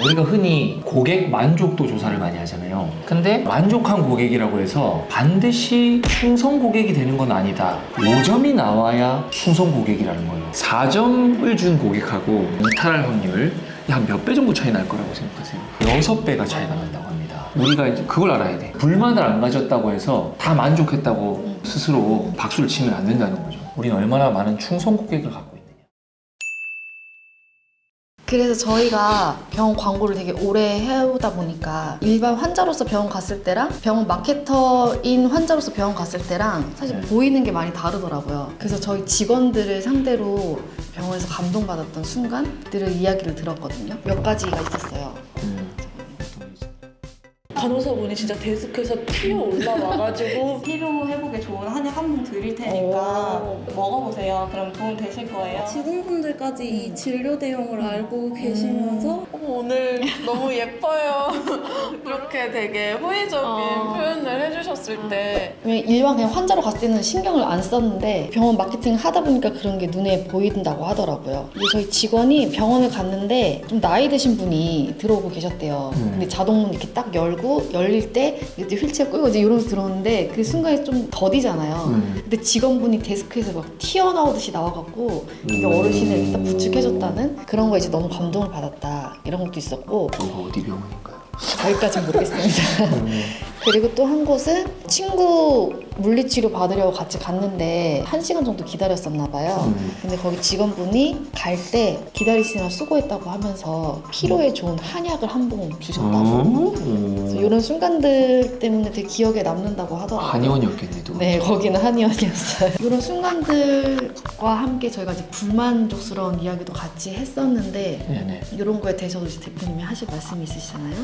우리가 흔히 고객 만족도 조사를 많이 하잖아요. 근데 만족한 고객이라고 해서 반드시 충성 고객이 되는 건 아니다. 5점이 나와야 충성 고객이라는 거예요. 4점을 준 고객하고 이탈할 확률 한 몇 배 정도 차이 날 거라고 생각하세요? 6배가 차이가 난다고 합니다. 우리가 이제 그걸 알아야 돼. 불만을 안 가졌다고 해서 다 만족했다고 스스로 박수를 치면 안 된다는 거죠. 우리는 얼마나 많은 충성 고객을 갖고 있느냐. 그래서 저희가 병원 광고를 되게 오래 해오다 보니까 일반 환자로서 병원 갔을 때랑 병원 마케터인 환자로서 병원 갔을 때랑 사실 보이는 게 많이 다르더라고요. 그래서 저희 직원들을 상대로 병원에서 감동받았던 순간들을 이야기를 들었거든요. 몇 가지가 있었어요. 간호사분이 진짜 데스크에서 튀어 올라와가지고 피로 회복에 좋은 한약 한 번 드릴 테니까 먹어보세요. 그럼 도움 되실 거예요. 직원분들까지 이 진료 대용을 알고 계시면서 오늘 너무 예뻐요. 그렇게 되게 호의적인 표현을 해주셨을 때 왜냐면 일반 그냥 환자로 갔을 때는 신경을 안 썼는데 병원 마케팅 하다 보니까 그런 게 눈에 보인다고 하더라고요. 근데 저희 직원이 병원을 갔는데 좀 나이 드신 분이 들어오고 계셨대요. 근데 자동문 이렇게 딱 열고 열릴 때 이제 휠체어 끌고 이제 이러면서 들어오는데 그 순간에 좀 더디잖아요. 근데 직원분이 데스크에서 막 튀어나오듯이 나와갖고 이게 어르신을 일단 부축해줬다는 그런 거에 이제 너무 감동을 받았다 이런 것도 있었고. 어디 병원인가요? 거기까지는 모르겠습니다. 그리고 또 한 곳은 친구 물리치료 받으려고 같이 갔는데 1시간 정도 기다렸었나 봐요. 근데 거기 직원분이 갈 때 기다리시느라 수고했다고 하면서 피로에 좋은 한약을 한 봉 주셨다고. 그래서 이런 순간들 때문에 되게 기억에 남는다고 하더라고요. 한의원이었겠네, 또. 네, 거기는 한의원이었어요. 이런 순간들과 함께 저희가 이제 불만족스러운 이야기도 같이 했었는데 네네. 이런 거에 대해서도 이제 대표님이 하실 말씀이 있으시잖아요.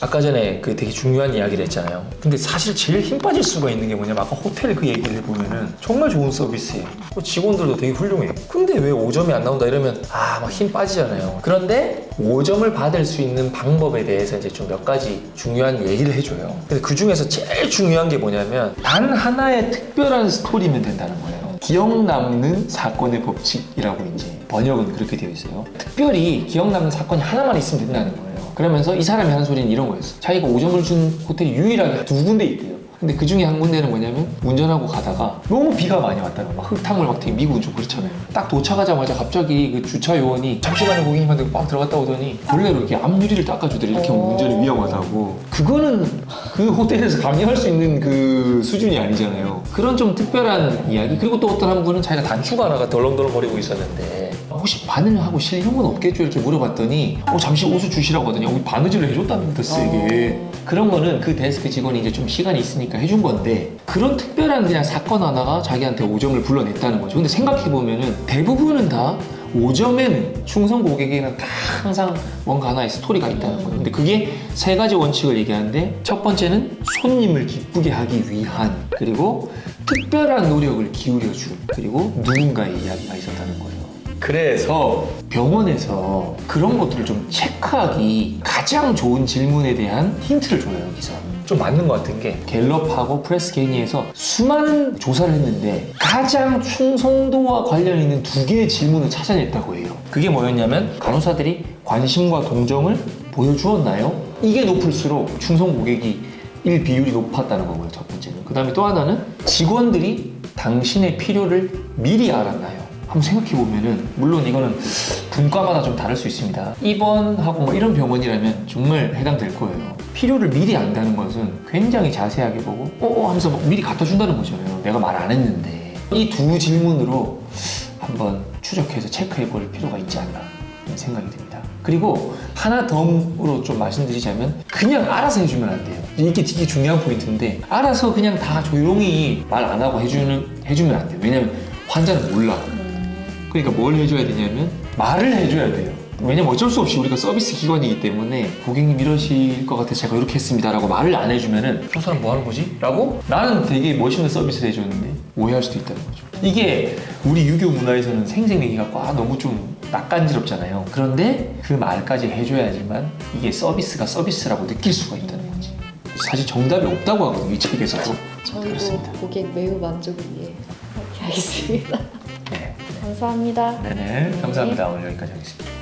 아까 전에 그 되게 중요한 이야기를 했잖아요. 근데 사실 제일 힘 빠질 수가 있는 게 뭐냐면 아까 호텔 그 얘기를 해보면은 정말 좋은 서비스예요. 직원들도 되게 훌륭해요. 근데 왜 5점이 안 나온다 이러면 막 힘 빠지잖아요. 그런데 5점을 받을 수 있는 방법에 대해서 이제 좀 몇 가지 중요한 얘기를 해줘요. 근데 그 중에서 제일 중요한 게 뭐냐면 단 하나의 특별한 스토리면 된다는 거예요. 기억 남는 사건의 법칙이라고 이제 번역은 그렇게 되어 있어요. 특별히 기억 남는 사건이 하나만 있으면 된다는 거예요. 그러면서 이 사람이 하는 소리는 이런 거였어. 자기가 5점을 준 호텔이 유일하게 2군데 있대요. 근데 그 중에 한 군데는 뭐냐면 운전하고 가다가 너무 비가 많이 왔다는 거야. 막 흙탕물 막 되게 미국은 좀 그렇잖아요. 딱 도착하자마자 갑자기 그 주차 요원이 잠시만요 고객님한테 막 들어갔다 오더니 본래로 이렇게 앞유리를 닦아주더래. 이렇게 하면 운전이 위험하다고. 그거는 그 호텔에서 강요할 수 있는 그 수준이 아니잖아요. 그런 좀 특별한 이야기. 그리고 또 어떤 한 분은 자기가 단추가 하나가 덜렁덜렁 거리고 있었는데 혹시 바늘하고 실형은 없겠죠? 이렇게 물어봤더니 잠시 옷을 주시라고 하더니 바느질을 해줬다는 뜻 이게. 그런 거는 그 데스크 직원이 이제 좀 시간이 있으니까 해준 건데 그런 특별한 그냥 사건 하나가 자기한테 5점을 불러냈다는 거죠. 근데 생각해보면은 대부분은 다 5점에는 충성 고객에는 다 항상 뭔가 하나의 스토리가 있다는 거예요. 근데 그게 3가지 원칙을 얘기하는데 첫 번째는 손님을 기쁘게 하기 위한, 그리고 특별한 노력을 기울여준, 그리고 누군가의 이야기가 있었다는 거예요. 그래서 병원에서 그런 것들을 좀 체크하기 가장 좋은 질문에 대한 힌트를 줘요. 여기서 좀 맞는 것 같은 게 갤럽하고 프레스게니에서 수많은 조사를 했는데 가장 충성도와 관련 있는 2개의 질문을 찾아냈다고 해요. 그게 뭐였냐면 간호사들이 관심과 동정을 보여주었나요? 이게 높을수록 충성 고객이 일 비율이 높았다는 거고요. 첫 번째는. 그 다음에 또 하나는 직원들이 당신의 필요를 미리 알았나요? 한번 생각해보면은, 물론 이거는 분과마다 좀 다를 수 있습니다. 입원하고 뭐 이런 병원이라면 정말 해당될 거예요. 필요를 미리 안다는 것은 굉장히 자세하게 보고 하면서 막 미리 갖다 준다는 거잖아요. 내가 말 안 했는데. 이 2 질문으로 한번 추적해서 체크해볼 필요가 있지 않나 생각이 듭니다. 그리고 하나 덤으로 좀 말씀드리자면 그냥 알아서 해주면 안 돼요. 이게 되게 중요한 포인트인데 알아서 그냥 다 조용히 말 안 하고 해주면 안 돼요. 왜냐면 환자는 몰라. 그러니까 뭘 해줘야 되냐면 말을 해줘야 돼요. 왜냐면 어쩔 수 없이 우리가 서비스 기관이기 때문에 고객님 이러실 것 같아서 제가 이렇게 했습니다 라고 말을 안 해주면은 저 사람 뭐 하는 거지? 라고 나는 되게 멋있는 서비스를 해줬는데 오해할 수도 있다는 거죠. 이게 우리 유교 문화에서는 생색내기가 너무 좀 낯간지럽잖아요. 그런데 그 말까지 해줘야지만 이게 서비스가 서비스라고 느낄 수가 있다는 거지. 사실 정답이 없다고 하거든요, 이 책에서도. 저희도 그렇습니다. 고객 매우 만족을 위해 이렇게 하겠습니다. 네. 감사합니다. 네네, 감사합니다. 오늘 여기까지 하겠습니다.